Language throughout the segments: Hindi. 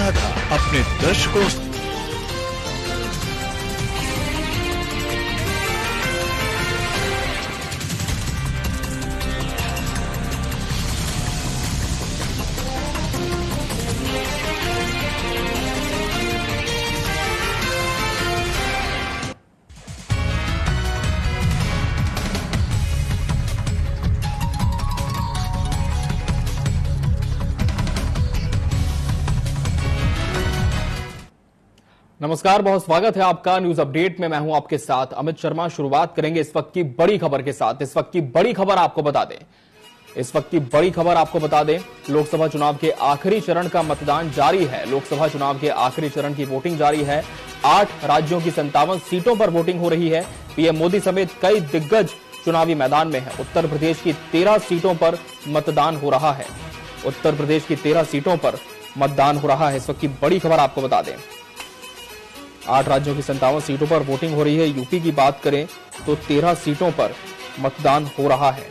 रहा था अपने दर्शकों नमस्कार, बहुत स्वागत है आपका न्यूज अपडेट में। मैं हूं आपके साथ अमित शर्मा। शुरुआत करेंगे इस वक्त की बड़ी खबर के साथ। इस वक्त की बड़ी खबर आपको बता दें लोकसभा चुनाव के आखिरी चरण का मतदान जारी है। लोकसभा चुनाव के आखिरी चरण की वोटिंग जारी है। 8 राज्यों की 57 सीटों पर वोटिंग हो रही है। पीएम मोदी समेत कई दिग्गज चुनावी मैदान में है। उत्तर प्रदेश की 13 सीटों पर मतदान हो रहा है। इस वक्त की बड़ी खबर आपको बता दें 8 राज्यों की 57 सीटों पर वोटिंग हो रही है। यूपी की बात करें तो 13 सीटों पर मतदान हो रहा है।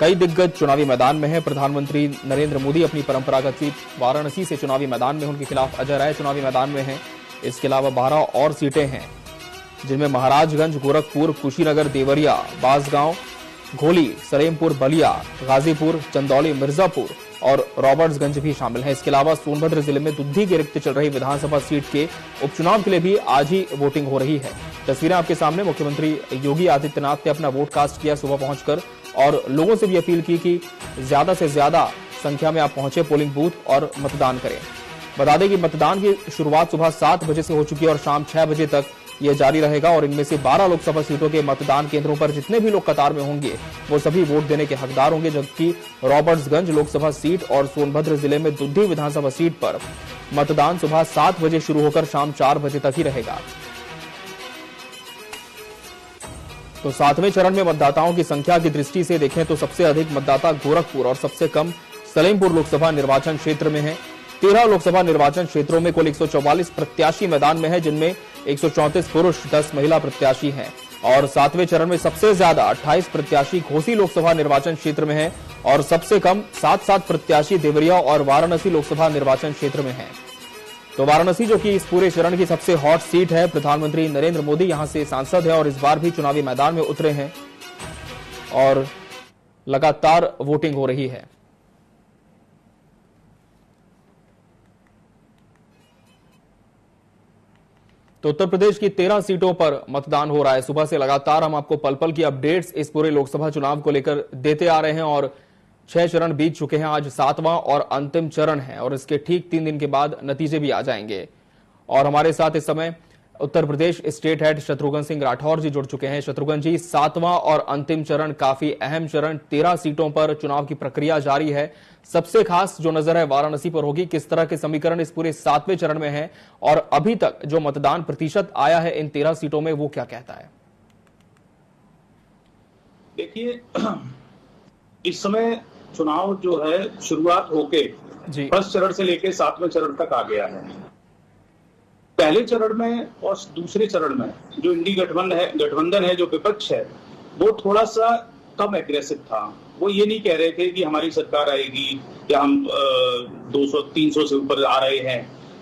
कई दिग्गज चुनावी मैदान में है। प्रधानमंत्री नरेंद्र मोदी अपनी परंपरागत सीट वाराणसी से चुनावी मैदान में, उनके खिलाफ अजय राय चुनावी मैदान में है। इसके अलावा 12 और सीटें हैं जिनमें महाराजगंज, गोरखपुर, कुशीनगर, देवरिया, बांसगांव, घोली, सलेमपुर, बलिया, गाजीपुर, चंदौली, मिर्जापुर और रॉबर्ट्सगंज भी शामिल है। इसके अलावा सोनभद्र जिले में दुद्धी के रिक्त चल रही विधानसभा सीट के उपचुनाव के लिए भी आज ही वोटिंग हो रही है। तस्वीरें आपके सामने। मुख्यमंत्री योगी आदित्यनाथ ने अपना वोट कास्ट किया सुबह पहुंचकर और लोगों से भी अपील की कि ज्यादा से ज्यादा संख्या में आप पहुंचे पोलिंग बूथ और मतदान करें। बता दें कि मतदान की शुरुआत सुबह 7 बजे से हो चुकी है और शाम 6 बजे तक यह जारी रहेगा और इनमें से 12 लोकसभा सीटों के मतदान केंद्रों पर जितने भी लोग कतार में होंगे वो सभी वोट देने के हकदार होंगे, जबकि रॉबर्ट्सगंज लोकसभा सीट और सोनभद्र जिले में दुद्धी विधानसभा सीट पर मतदान सुबह 7 बजे शुरू होकर शाम 4 बजे तक ही रहेगा। तो 7वें चरण में मतदाताओं की संख्या की दृष्टि से देखें तो सबसे अधिक मतदाता गोरखपुर और सबसे कम सलेमपुर लोकसभा निर्वाचन क्षेत्र में है। 13 लोकसभा निर्वाचन क्षेत्रों में कुल 144 प्रत्याशी मैदान में है, जिनमें 134 पुरुष, 10 महिला प्रत्याशी हैं। और 7वें चरण में सबसे ज्यादा 28 प्रत्याशी घोसी लोकसभा निर्वाचन क्षेत्र में है और सबसे कम 7 प्रत्याशी देवरिया और वाराणसी लोकसभा निर्वाचन क्षेत्र में है। तो वाराणसी जो कि इस पूरे चरण की सबसे हॉट सीट है, प्रधानमंत्री नरेंद्र मोदी यहां से सांसद है और इस बार भी चुनावी मैदान में उतरे हैं और लगातार वोटिंग हो रही है। तो उत्तर प्रदेश की 13 सीटों पर मतदान हो रहा है। सुबह से लगातार हम आपको पल पल की अपडेट्स इस पूरे लोकसभा चुनाव को लेकर देते आ रहे हैं और 6 चरण बीत चुके हैं। आज 7वां और अंतिम चरण है और इसके ठीक 3 दिन के बाद नतीजे भी आ जाएंगे। और हमारे साथ इस समय उत्तर प्रदेश स्टेट हेड शत्रुघ्न सिंह राठौर जी जुड़ चुके हैं। शत्रुघ्न जी, 7वां और अंतिम चरण काफी अहम चरण, 13 सीटों पर चुनाव की प्रक्रिया जारी है। सबसे खास जो नजर है वाराणसी पर होगी। किस तरह के समीकरण इस पूरे 7वें चरण में है और अभी तक जो मतदान प्रतिशत आया है इन 13 सीटों में वो क्या कहता है? देखिए, इस समय चुनाव जो है शुरुआत होके फर्स्ट चरण से लेकर 7वें चरण तक आ गया है। पहले चरण में और दूसरे चरण में जो इंडी गठबंधन है, जो विपक्ष है, वो थोड़ा सा कम एग्रेसिव था। वो ये नहीं कह रहे थे कि हमारी सरकार आएगी या हम 200-300 से ऊपर आ रहे हैं,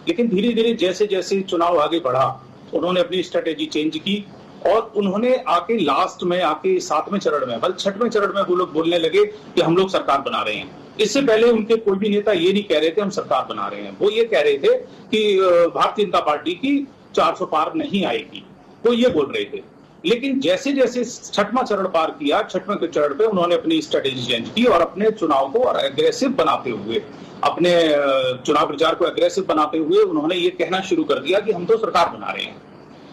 लेकिन धीरे धीरे जैसे जैसे चुनाव आगे बढ़ा उन्होंने अपनी स्ट्रेटेजी चेंज की और उन्होंने आके लास्ट में आके 7वें चरण में, बल्कि 6वें चरण में वो लोग बोलने लगे कि हम लोग सरकार बना रहे हैं। इससे पहले उनके कोई भी नेता ये नहीं कह रहे थे हम सरकार बना रहे हैं। वो ये कह रहे थे कि भारतीय जनता पार्टी की 400 पार नहीं आएगी, वो ये बोल रहे थे। लेकिन जैसे जैसे 6वां चरण पार किया, 6वें चरण पे उन्होंने अपनी स्ट्रेटेजी चेंज की और अपने चुनाव को और एग्रेसिव बनाते हुए, अपने चुनाव प्रचार को एग्रेसिव बनाते हुए उन्होंने ये कहना शुरू कर दिया कि हम तो सरकार बना रहे हैं।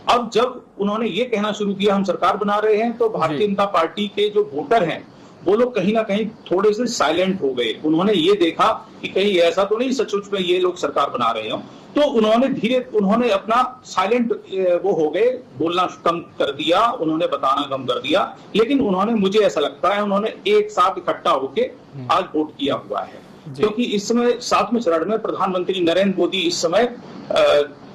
अब जब उन्होंने ये कहना शुरू किया हम सरकार बना रहे हैं, तो भारतीय जनता पार्टी के जो वोटर हैं वो लोग कहीं ना कहीं थोड़े से साइलेंट हो गए। उन्होंने ये देखा कि कहीं ऐसा तो नहीं सचमुच में ये लोग सरकार बना रहे हो, तो उन्होंने अपना साइलेंट वो हो गए, बोलना कम कर दिया, उन्होंने बताना कम कर दिया। लेकिन उन्होंने, मुझे ऐसा लगता है, उन्होंने एक साथ इकट्ठा होके आज वोट किया हुआ है, क्योंकि इस समय 7वें चरण में प्रधानमंत्री नरेंद्र मोदी इस समय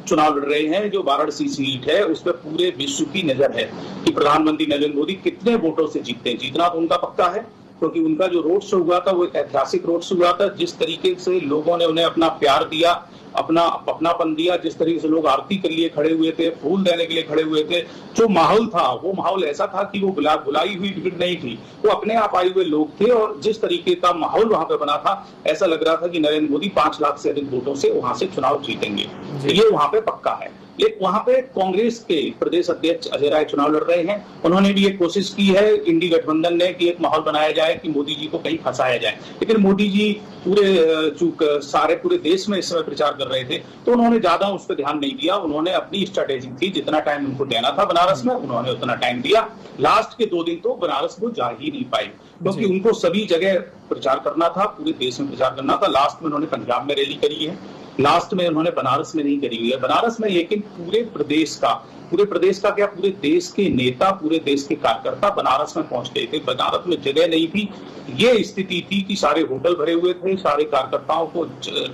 चुनाव लड़ रहे हैं। जो वाराणसी सीट है उस पर पूरे विश्व की नजर है कि प्रधानमंत्री नरेंद्र मोदी कितने वोटों से जीतते हैं। जीतना तो उनका पक्का है, क्योंकि उनका जो रोड शो हुआ था वो एक ऐतिहासिक रोड शो हुआ था। जिस तरीके से लोगों ने उन्हें अपना प्यार दिया, अपनापन दिया, जिस तरीके से लोग आरती के लिए खड़े हुए थे, फूल देने के लिए खड़े हुए थे, जो माहौल था वो माहौल ऐसा था कि वो बुलाई हुई भीड़ नहीं थी, वो अपने आप आए हुए लोग थे। और जिस तरीके का माहौल वहां पे बना था, ऐसा लग रहा था कि नरेंद्र मोदी 5 लाख से अधिक वोटों से वहां से चुनाव जीतेंगे। ये वहां पे पक्का है। लेकिन वहां पे कांग्रेस के प्रदेश अध्यक्ष अजय राय चुनाव लड़ रहे हैं। उन्होंने भी एक कोशिश की है इंडी गठबंधन ने कि एक माहौल बनाया जाए कि मोदी जी को कहीं फंसाया जाए, लेकिन मोदी जी पूरे देश में इस समय प्रचार कर रहे थे, तो उन्होंने ज्यादा उस पर ध्यान नहीं दिया। उन्होंने अपनी स्ट्रैटेजी थी, जितना टाइम उनको देना था बनारस में उन्होंने उतना टाइम दिया। लास्ट के 2 दिन तो बनारस वो जा ही नहीं पाए, क्योंकि उनको सभी जगह प्रचार करना था, पूरे देश में प्रचार करना था। लास्ट में उन्होंने पंजाब में रैली करी है, लास्ट में उन्होंने बनारस में नहीं करी हुई है। बनारस में लेकिन पूरे प्रदेश का क्या, पूरे देश के नेता, पूरे देश के कार्यकर्ता बनारस में पहुंच गए थे। बनारस में जगह नहीं थी, ये स्थिति थी कि सारे होटल भरे हुए थे, सारे कार्यकर्ताओं को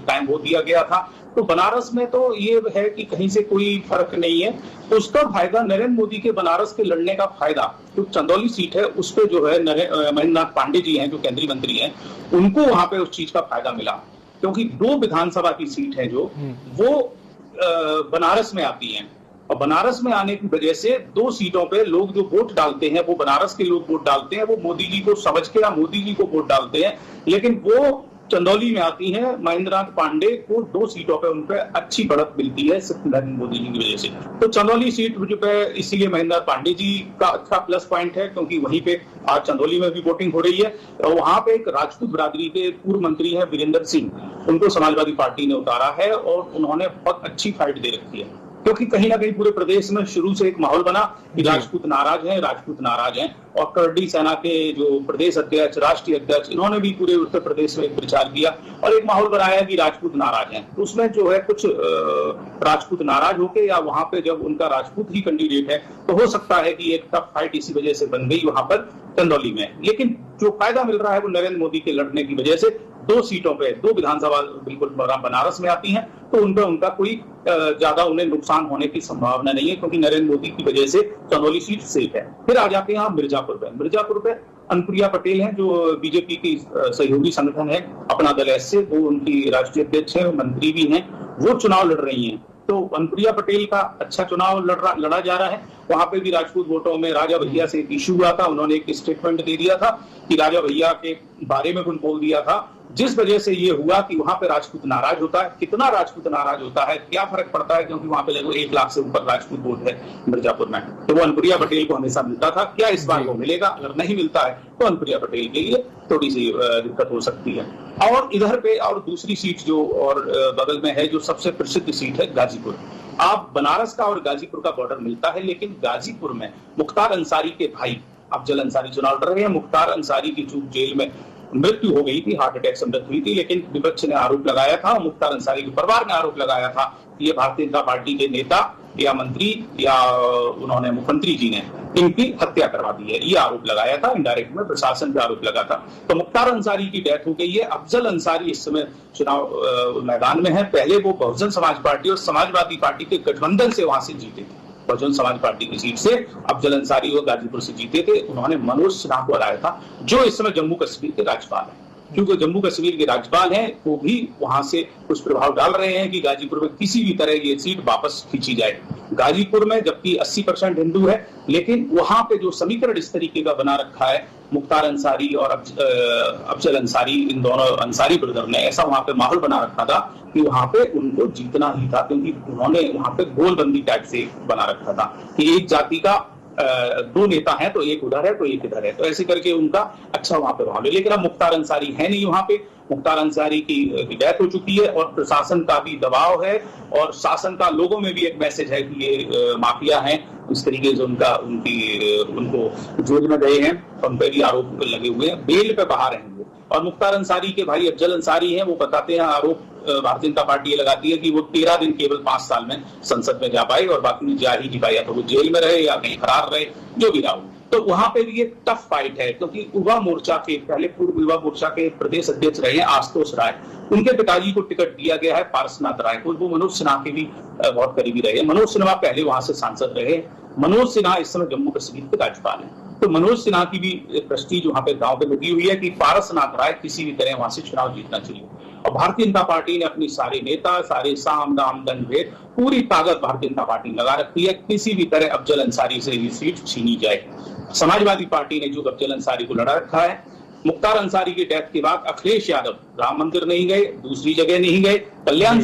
टाइम वो दिया गया था। तो बनारस में तो ये है कि कहीं से कोई फर्क नहीं है। तो उसका फायदा नरेंद्र मोदी के बनारस के लड़ने का फायदा, जो चंदौली सीट है उस पर जो है महेंद्र नाथ पांडे जी हैं, जो केंद्रीय मंत्री हैं, उनको वहां पे उस चीज का फायदा मिला, क्योंकि 2 विधानसभा की सीट है जो वो बनारस में आती हैं। और बनारस में आने की वजह से 2 सीटों पे लोग जो वोट डालते हैं, वो बनारस के लोग वोट डालते हैं, वो मोदी जी को समझ के या मोदी जी को वोट डालते हैं। लेकिन वो चंदौली में आती है, महेंद्र नाथ पांडे को 2 सीटों पे उन पे अच्छी बढ़त मिलती है सिर्फ नरेंद्र मोदी जी की वजह से। तो चंदौली सीट पे इसीलिए महेंद्र नाथ पांडे जी का अच्छा प्लस पॉइंट है, क्योंकि वहीं पे आज चंदौली में भी वोटिंग हो रही है। और वहां पे एक राजपूत बिरादरी के पूर्व मंत्री है वीरेंद्र सिंह, उनको समाजवादी पार्टी ने उतारा है और उन्होंने बहुत अच्छी फाइट दे रखी है, क्योंकि कहीं ना कहीं पूरे प्रदेश में शुरू से एक माहौल बना कि राजपूत नाराज हैं। और करडी सेना के जो प्रदेश अध्यक्ष, राष्ट्रीय अध्यक्ष, इन्होंने भी पूरे उत्तर प्रदेश में प्रचार किया और एक माहौल बनाया कि राजपूत नाराज हैं। तो उसमें जो है कुछ राजपूत नाराज होके, या वहां पे जब उनका राजपूत ही कैंडिडेट है, तो हो सकता है कि एक टफ फाइट इसी वजह से बन गई वहां पर चंदौली में। लेकिन जो फायदा मिल रहा है वो नरेंद्र मोदी के लड़ने की वजह से 2 सीटों पे, 2 विधानसभा बिल्कुल बनारस में आती हैं, तो उनका कोई ज्यादा उन्हें नुकसान होने की संभावना नहीं है, क्योंकि नरेंद्र मोदी की वजह से चंदौली सीट सेफ है। फिर आ जाते हैं आप मिर्जापुर पे अनुप्रिया पटेल हैं, जो बीजेपी की सहयोगी संगठन है अपना दल ऐसे, वो उनकी राष्ट्रीय अध्यक्ष है, मंत्री भी हैं, वो चुनाव लड़ रही हैं। तो अनुप्रिया पटेल का अच्छा चुनाव लड़ा जा रहा है। वहां पे भी राजपूत वोटों में राजा भैया से एक इश्यू हुआ था, उन्होंने एक स्टेटमेंट दे दिया था कि राजा भैया के बारे में कुछ बोल दिया था, जिस वजह से ये हुआ कि वहां पे राजपूत नाराज होता है। कितना राजपूत नाराज होता है, क्या फर्क पड़ता है, क्योंकि वहां पे लगभग 1 लाख से ऊपर राजपूत वोट है मिर्जापुर में। तो वो अनुप्रिया पटेल को हमेशा मिलता था, क्या इस बार को मिलेगा? अगर नहीं मिलता है तो अनुप्रिया पटेल के लिए थोड़ी सी दिक्कत हो सकती है। और इधर पे और दूसरी सीट जो और बगल में है, जो सबसे प्रसिद्ध सीट है गाजीपुर। आप बनारस का और गाजीपुर का बॉर्डर मिलता है, लेकिन गाजीपुर में मुख्तार अंसारी के भाई अफजल अंसारी चुनाव लड़ रहे हैं। मुख्तार अंसारी की चूक जेल में मृत्यु हो गई थी, हार्ट अटैक से मृत्यु हुई थी, लेकिन विपक्ष ने आरोप लगाया था, मुख्तार अंसारी के परिवार ने आरोप लगाया था कि ये भारतीय जनता पार्टी के नेता या मंत्री या उन्होंने मुख्यमंत्री जी ने इनकी हत्या करवा दी है, ये आरोप लगाया था। इनडायरेक्ट में प्रशासन पे आरोप लगा था। तो मुख्तार अंसारी की डेथ हो गई है। अफजल अंसारी इस समय चुनाव मैदान में है। पहले वो बहुजन समाज पार्टी और समाजवादी पार्टी के गठबंधन से वहां से जीते थे। बहुजन समाज पार्टी की सीट से अफजल अंसारी वो गाजीपुर से जीते थे। उन्होंने मनोज सिन्हा को हराया था, जो इस समय जम्मू कश्मीर के राज्यपाल है। क्योंकि जम्मू कश्मीर के राज्यपाल हैं, वो भी वहां से कुछ प्रभाव डाल रहे हैं कि गाजीपुर में किसी भी तरह ये सीट वापस खींची जाए। गाजीपुर में जबकि 80% हिंदू है, लेकिन वहां पे जो समीकरण इस तरीके का बना रखा है, मुख्तार अंसारी और अफजल अंसारी, इन दोनों अंसारी ब्रदर ने ऐसा वहां पे माहौल बना रखा था कि वहां पे उनको जीतना ही था, क्योंकि उन्होंने वहां पे गोलबंदी टाइप से बना रखा था कि एक जाति का 2 नेता हैं, तो एक उधर है तो एक इधर है, तो ऐसे करके उनका अच्छा वहां पे भाव है। लेकिन अब मुख्तार अंसारी है नहीं वहां पे। मुख्तार अंसारी की डेथ हो चुकी है और प्रशासन का भी दबाव है और शासन का लोगों में भी एक मैसेज है कि ये माफिया हैं। इस तरीके से उनको जेल में गए हैं, उन पर भी आरोप लगे हुए हैं, बेल पे बाहर हैं वो। और मुख्तार अंसारी के भाई अफजल अंसारी हैं, वो बताते हैं आरोप भारतीय जनता पार्टी ये लगाती है कि वो 13 दिन केवल 5 साल में संसद में जा पाए और बाकी जा ही नहीं पाए, या तो वो जेल में रहे या कहीं फरार रहे, जो भी रहा। तो वहां पे भी एक टफ फाइट है, क्योंकि युवा मोर्चा के पहले पूर्व युवा मोर्चा के प्रदेश अध्यक्ष रहे हैं आशुतोष राय, उनके पिताजी को टिकट दिया गया है पारसनाथ राय को। वो मनोज सिन्हा के भी बहुत करीबी रहे। मनोज सिन्हा पहले वहां से सांसद रहे। मनोज सिन्हा इस समय जम्मू कश्मीर के राज्यपाल हैं। तो मनोज सिन्हा की भी प्रेस्टीज वहां पे दांव पे लगी हुई है कि पारसनाथ राय किसी भी तरह वहां से चुनाव जीतना चाहिए। और और भारतीय जनता पार्टी ने अपनी सारे नेता, सारे साम दाम दंड भेद, पूरी ताकत भारतीय जनता पार्टी ने लगा रखी है, किसी भी तरह अफजल अंसारी से ये सीट छीनी जाए। समाजवादी पार्टी ने जो अफजल अंसारी को लड़ा रखा है, मुख्तार अंसारी की डेथ के बाद अखिलेश यादव राम मंदिर नहीं गए, दूसरी जगह नहीं गए, कल्याण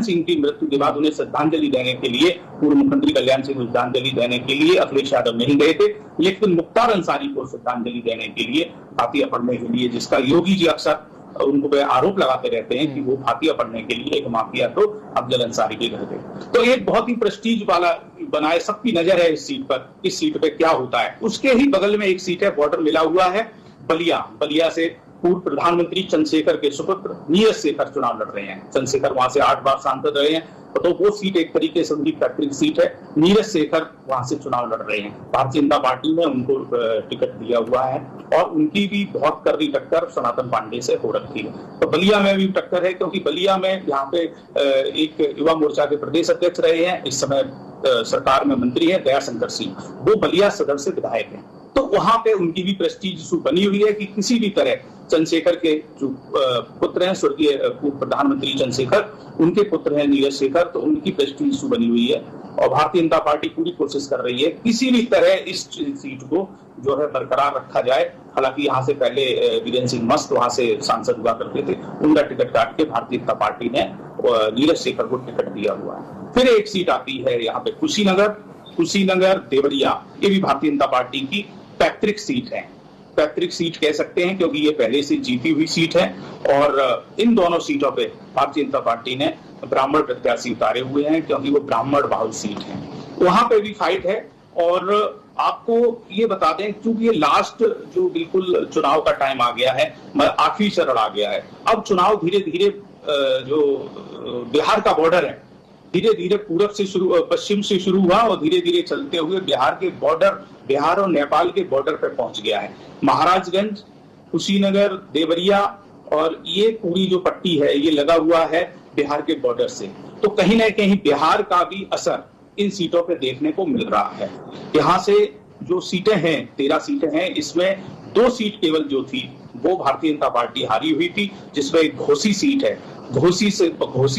सिंह की मृत्यु के बाद उन्हें श्रद्धांजलि देने के लिए, पूर्व मुख्यमंत्री कल्याण सिंह को श्रद्धांजलि देने के लिए अखिलेश यादव नहीं गए थे, लेकिन मुख्तार अंसारी को श्रद्धांजलि देने के लिए, फातिया पढ़ने के लिए, जिसका योगी जी अक्सर उनको पे आरोप लगाते रहते हैं कि वो फातिया पढ़ने के लिए एक माफिया तो अफजल अंसारी के घर गए। तो एक बहुत ही प्रेस्टीज वाला बनाए, सबकी नजर है इस सीट पर, इस सीट पे क्या होता है। उसके ही बगल में एक सीट है, बॉर्डर मिला हुआ है, बलिया से पूर्व प्रधानमंत्री चंद्रशेखर के सुपुत्र नीरज शेखर चुनाव लड़ रहे हैं। चंद्रशेखर वहां से 8 बार सांसद रहे हैं, तो वो सीट एक तरीके से उनकी पैतृक सीट है। नीरज शेखर वहां से चुनाव लड़ रहे हैं, भारतीय जनता पार्टी ने उनको टिकट दिया हुआ है और उनकी भी बहुत कर्री टक्कर सनातन पांडे से हो रखी है। तो बलिया में भी टक्कर है, क्योंकि बलिया में यहाँ पे एक युवा मोर्चा के प्रदेश अध्यक्ष रहे हैं, इस समय सरकार में मंत्री है दयाशंकर सिंह, वो बलिया सदर से विधायक है। तो वहां पे उनकी भी प्रेस्टीज इशू बनी हुई है कि किसी भी तरह चंद्रशेखर के जो पुत्र हैं, स्वर्गीय पूर्व प्रधानमंत्री चंद्रशेखर, उनके पुत्र हैं नीरज शेखर, तो उनकी प्रेस्टीज इशू बनी हुई है और भारतीय जनता पार्टी पूरी कोशिश कर रही है किसी भी तरह इस सीट को जो है बरकरार रखा जाए। हालांकि यहाँ से पहले वीरेंद्र सिंह मस्त वहां से सांसद हुआ करते थे, उनका टिकट काट के भारतीय जनता पार्टी ने नीरज शेखर को टिकट दिया हुआ है। फिर एक सीट आती है यहाँ पे कुशीनगर देवरिया, ये भी भारतीय जनता पार्टी की पैतृक सीट है, पैतृक सीट कह सकते हैं क्योंकि ये पहले से जीती हुई सीट है और इन दोनों सीटों पे भारतीय जनता पार्टी ने ब्राह्मण प्रत्याशी उतारे हुए हैं क्योंकि वो ब्राह्मण बहुल सीट है, वहां पे भी फाइट है। और आपको ये बता दें, क्योंकि ये लास्ट जो बिल्कुल चुनाव का टाइम आ गया है, आखिरी चरण आ गया है, अब चुनाव धीरे धीरे जो बिहार का बॉर्डर है धीरे धीरे पूरब से शुरू, पश्चिम से शुरू हुआ और धीरे धीरे चलते हुए बिहार के बॉर्डर, बिहार और नेपाल के बॉर्डर पर पहुंच गया है। महाराजगंज, कुशीनगर, देवरिया और ये पूरी जो पट्टी है ये लगा हुआ है बिहार के बॉर्डर से। तो कहीं ना कहीं बिहार का भी असर इन सीटों पे देखने को मिल रहा है। यहाँ से जो सीटें हैं, 13 सीटें हैं, इसमें 2 सीट केवल जो थी वो भारतीय जनता पार्टी हारी हुई थी, जिसमें एक घोसी सीट है, घोसी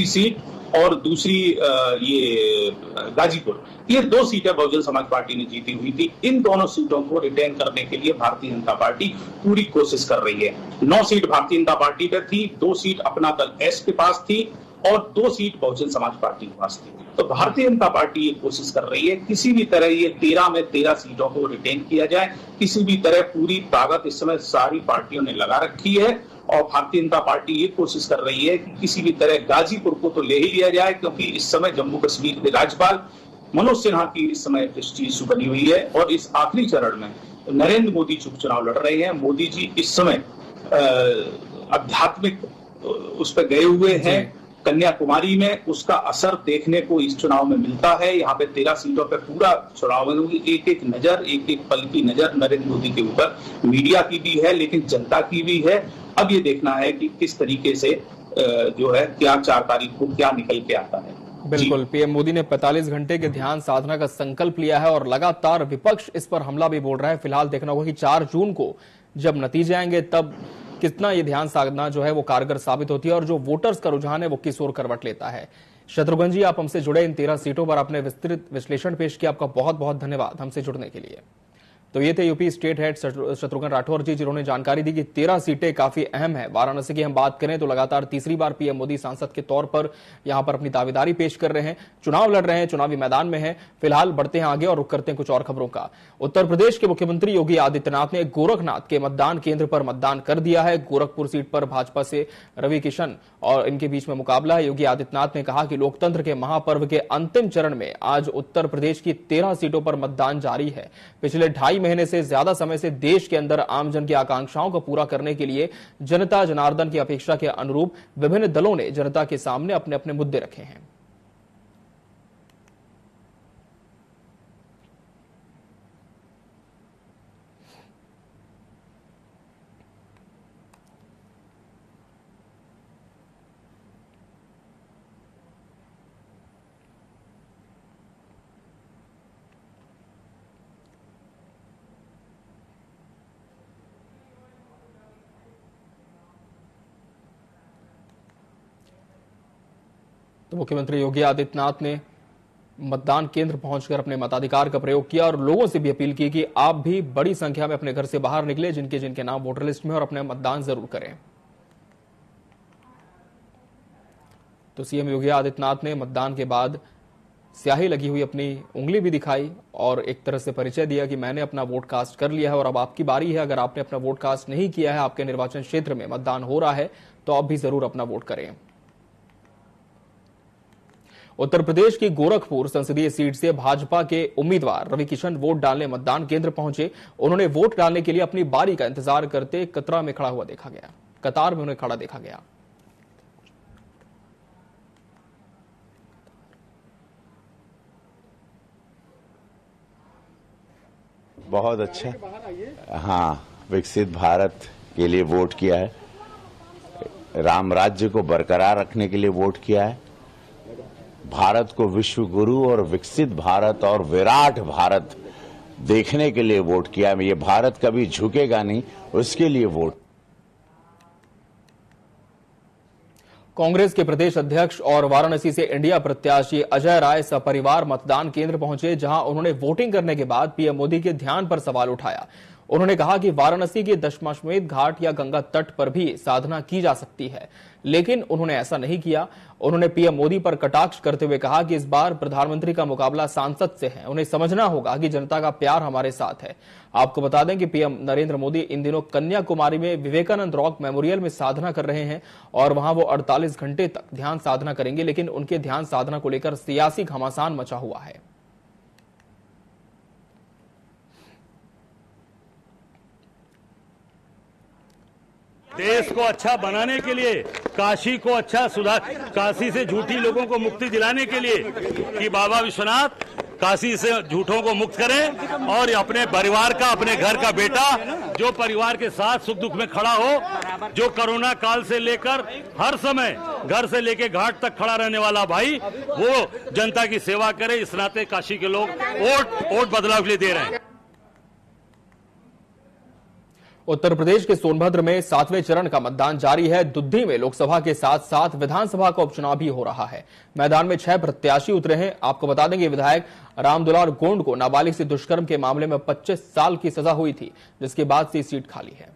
सीट और दूसरी ये गाजीपुर, ये 2 सीटें बहुजन समाज पार्टी ने जीती हुई थी। इन दोनों सीटों को रिटेन करने के लिए भारतीय जनता पार्टी पूरी कोशिश कर रही है। 9 सीट भारतीय जनता पार्टी पे थी, 2 सीट अपना दल एस के पास थी और 2 सीट बहुजन समाज पार्टी के पास थी। तो भारतीय जनता पार्टी ये कोशिश कर रही है किसी भी तरह ये 13 में 13 सीटों को रिटेन किया जाए, किसी भी तरह पूरी ताकत इस समय सारी पार्टियों ने लगा रखी है और भारतीय जनता पार्टी ये कोशिश कर रही है कि किसी भी तरह गाजीपुर को तो ले ही लिया जाए, क्योंकि इस समय जम्मू कश्मीर के राज्यपाल मनोज सिन्हा की इस समय प्रेस्टीज बनी हुई है और इस आखिरी चरण में नरेंद्र मोदी चुनाव लड़ रहे हैं। मोदी जी इस समय आध्यात्मिक उस पर गए हुए हैं, कन्याकुमारी में उसका असर देखने को इस चुनाव में मिलता है। यहाँ पे 13 सीटों पे पूरा चुनाव में एक एक नजर, एक एक पल की नजर नरेंद्र मोदी के ऊपर, मीडिया की भी है लेकिन जनता की भी है। अब ये देखना है कि किस तरीके से जो है क्या 4 तारीख को क्या निकल के आता है। बिल्कुल, पीएम मोदी ने 45 घंटे के ध्यान साधना का संकल्प लिया है और लगातार विपक्ष इस पर हमला भी बोल रहा है। फिलहाल देखना होगा कि 4 जून को जब नतीजे आएंगे तब कितना ये ध्यान साधना जो है वो कारगर साबित होती है और जो वोटर्स का रुझान है वो किस ओर करवट लेता है। शत्रुघ्न जी, आप हमसे जुड़े, इन 13 सीटों पर आपने विस्तृत विश्लेषण पेश किया, आपका बहुत बहुत धन्यवाद हमसे जुड़ने के लिए। तो ये थे UP state head Shatrughan Rathore ji, जिन्होंने जानकारी दी कि 13 सीटें काफी अहम है। वाराणसी की हम बात करें तो लगातार तीसरी बार पीएम मोदी सांसद के तौर पर यहां पर अपनी दावेदारी पेश कर रहे हैं, चुनाव लड़ रहे हैं, चुनावी मैदान में हैं। फिलहाल बढ़ते हैं आगे और रुक करते हैं कुछ और खबरों का। उत्तर प्रदेश के मुख्यमंत्री योगी आदित्यनाथ ने गोरखनाथ के मतदान केंद्र पर मतदान कर दिया है। गोरखपुर सीट पर भाजपा से रवि किशन और इनके बीच में मुकाबला है। योगी आदित्यनाथ ने कहा कि लोकतंत्र के महापर्व के अंतिम चरण में आज उत्तर प्रदेश की 13 सीटों पर मतदान जारी है। पिछले 2.5 महीने से ज्यादा समय से देश के अंदर आमजन की आकांक्षाओं को पूरा करने के लिए जनता जनार्दन की अपेक्षा के अनुरूप विभिन्न दलों ने जनता के सामने अपने अपने मुद्दे रखे हैं। तो मुख्यमंत्री योगी आदित्यनाथ ने मतदान केंद्र पहुंचकर अपने मताधिकार का प्रयोग किया और लोगों से भी अपील की कि आप भी बड़ी संख्या में अपने घर से बाहर निकले जिनके नाम वोटर लिस्ट में, और अपने मतदान जरूर करें। तो सीएम योगी आदित्यनाथ ने मतदान के बाद स्याही लगी हुई अपनी उंगली भी दिखाई और एक तरह से परिचय दिया कि मैंने अपना वोट कास्ट कर लिया है और अब आपकी बारी है। अगर आपने अपना वोट कास्ट नहीं किया है, आपके निर्वाचन क्षेत्र में मतदान हो रहा है, तो आप भी जरूर अपना वोट करें। उत्तर प्रदेश की गोरखपुर संसदीय सीट से भाजपा के उम्मीदवार रवि किशन वोट डालने मतदान केंद्र पहुंचे। उन्होंने वोट डालने के लिए अपनी बारी का इंतजार करते कतार में उन्हें खड़ा देखा गया। बहुत अच्छा। हाँ, विकसित भारत के लिए वोट किया है, राम राज्य को बरकरार रखने के लिए वोट किया है, भारत को विश्व गुरु और विकसित भारत और विराट भारत देखने के लिए वोट किया है। ये भारत कभी झुकेगा नहीं, उसके लिए वोट। कांग्रेस के प्रदेश अध्यक्ष और वाराणसी से इंडिया प्रत्याशी अजय राय सपरिवार मतदान केंद्र पहुंचे, जहां उन्होंने वोटिंग करने के बाद पीएम मोदी के ध्यान पर सवाल उठाया। उन्होंने कहा कि वाराणसी के दशाश्वमेध घाट या गंगा तट पर भी साधना की जा सकती है, लेकिन उन्होंने ऐसा नहीं किया। उन्होंने पीएम मोदी पर कटाक्ष करते हुए कहा कि इस बार प्रधानमंत्री का मुकाबला सांसद से है, उन्हें समझना होगा कि जनता का प्यार हमारे साथ है। आपको बता दें कि पीएम नरेंद्र मोदी इन दिनों कन्याकुमारी में विवेकानंद रॉक मेमोरियल में साधना कर रहे हैं और वहां वो 48 घंटे तक ध्यान साधना करेंगे, लेकिन उनके ध्यान साधना को लेकर सियासी घमासान मचा हुआ है। देश को अच्छा बनाने के लिए, काशी को अच्छा सुधार, काशी से झूठी लोगों को मुक्ति दिलाने के लिए कि बाबा विश्वनाथ काशी से झूठों को मुक्त करें और अपने परिवार का, अपने घर का बेटा जो परिवार के साथ सुख दुख में खड़ा हो, जो कोरोना काल से लेकर हर समय घर से लेकर घाट तक खड़ा रहने वाला भाई, वो जनता की सेवा करे। इस नाते काशी के लोग वोट बदलाव के लिए दे रहे हैं। उत्तर प्रदेश के सोनभद्र में 7वें चरण का मतदान जारी है। दुद्धी में लोकसभा के साथ साथ विधानसभा का उपचुनाव भी हो रहा है। मैदान में 6 प्रत्याशी उतरे हैं। आपको बता दें कि विधायक रामदुलार गोंड को नाबालिग से दुष्कर्म के मामले में 25 साल की सजा हुई थी, जिसके बाद से सीट खाली है।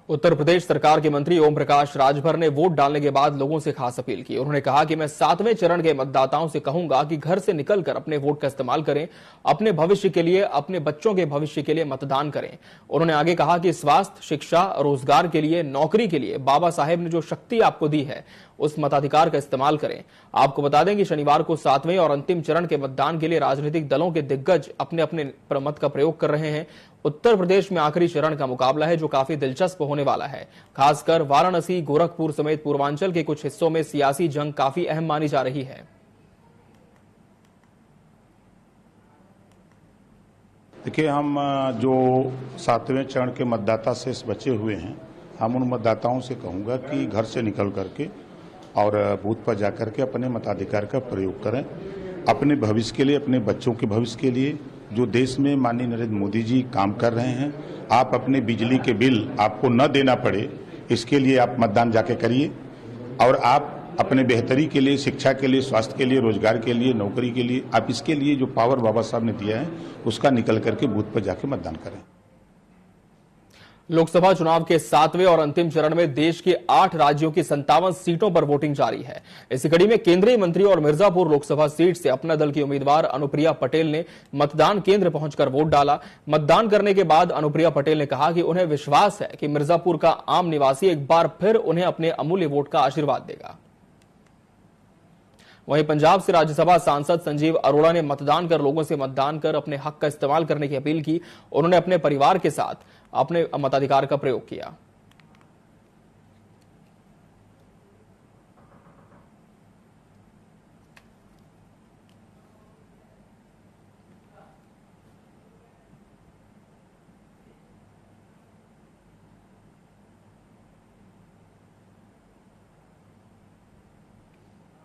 उत्तर प्रदेश सरकार के मंत्री ओम प्रकाश राजभर ने वोट डालने के बाद लोगों से खास अपील की। उन्होंने कहा कि मैं 7वें चरण के मतदाताओं से कहूंगा कि घर से निकलकर अपने वोट का इस्तेमाल करें, अपने भविष्य के लिए, अपने बच्चों के भविष्य के लिए मतदान करें। उन्होंने आगे कहा कि स्वास्थ्य, शिक्षा, रोजगार के लिए, नौकरी के लिए बाबा साहेब ने जो शक्ति आपको दी है, उस मताधिकार का इस्तेमाल करें। आपको बता दें कि शनिवार को 7वें और अंतिम चरण के मतदान के लिए राजनीतिक दलों के दिग्गज अपने अपने मत का प्रयोग कर रहे हैं। उत्तर प्रदेश में आखिरी चरण का मुकाबला है जो काफी दिलचस्प होने वाला है। खासकर वाराणसी, गोरखपुर समेत पूर्वांचल के कुछ हिस्सों में सियासी जंग काफी अहम मानी जा रही है। देखिए, हम जो 7वें चरण के मतदाता से बचे हुए हैं, हम उन मतदाताओं से कहूंगा कि घर से निकल करके और बूथ पर जाकर के अपने मताधिकार का प्रयोग करें, अपने भविष्य के लिए, अपने बच्चों के भविष्य के लिए। जो देश में माननीय नरेंद्र मोदी जी काम कर रहे हैं, आप अपने बिजली के बिल आपको न देना पड़े, इसके लिए आप मतदान जाके करिए। और आप अपने बेहतरी के लिए, शिक्षा के लिए, स्वास्थ्य के लिए, रोजगार के लिए, नौकरी के लिए, आप इसके लिए जो पावर बाबा साहब ने दिया है, उसका निकल करके बूथ पर जाके मतदान करें। लोकसभा चुनाव के 7वें और अंतिम चरण में देश के 8 राज्यों की 57 सीटों पर वोटिंग जारी है। इसी कड़ी में केंद्रीय मंत्री और मिर्जापुर लोकसभा सीट से अपना दल की उम्मीदवार अनुप्रिया पटेल ने मतदान केंद्र पहुंचकर वोट डाला। मतदान करने के बाद अनुप्रिया पटेल ने कहा कि उन्हें विश्वास है कि मिर्जापुर का आम निवासी एक बार फिर उन्हें अपने अमूल्य वोट का आशीर्वाद देगा। वहीं पंजाब से राज्यसभा सांसद संजीव अरोड़ा ने मतदान कर लोगों से मतदान कर अपने हक का इस्तेमाल करने की अपील की। उन्होंने अपने परिवार के साथ अपने मताधिकार का प्रयोग किया।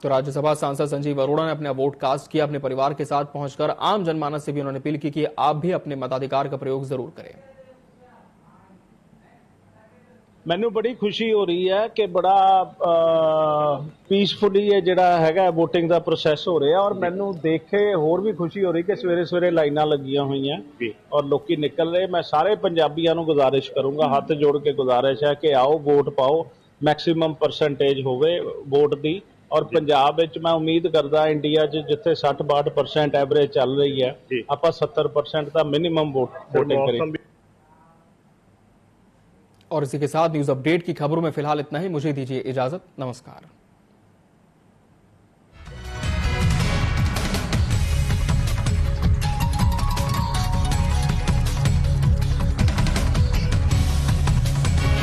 तो राज्यसभा सांसद संजीव अरोड़ा ने अपना वोट कास्ट किया। अपने परिवार के साथ पहुंचकर आम जनमानस से भी उन्होंने अपील की कि आप भी अपने मताधिकार का प्रयोग जरूर करें। मैनू बड़ी खुशी हो रही है कि बड़ा पीसफुली ये जिहड़ा हैगा वोटिंग का प्रोसैस हो रहा और मैनू देख के होर भी खुशी हो रही कि सवेरे सवेरे लाइनां लगियां हुई हैं और लोग निकल रहे। मैं सारे पंजाबियों को गुजारिश करूंगा, हाथ जोड़ के गुजारिश है कि आओ वोट पाओ, मैक्सीमम परसेंटेज होवे वोट दी। और पंजाब विच मैं उम्मीद करदा इंडिया जिथे 60-62% एवरेज चल रही है, आपां 70% का मिनिमम वोटिंग करें। और इसी के साथ न्यूज अपडेट की खबरों में फिलहाल इतना ही। मुझे दीजिए इजाजत। नमस्कार।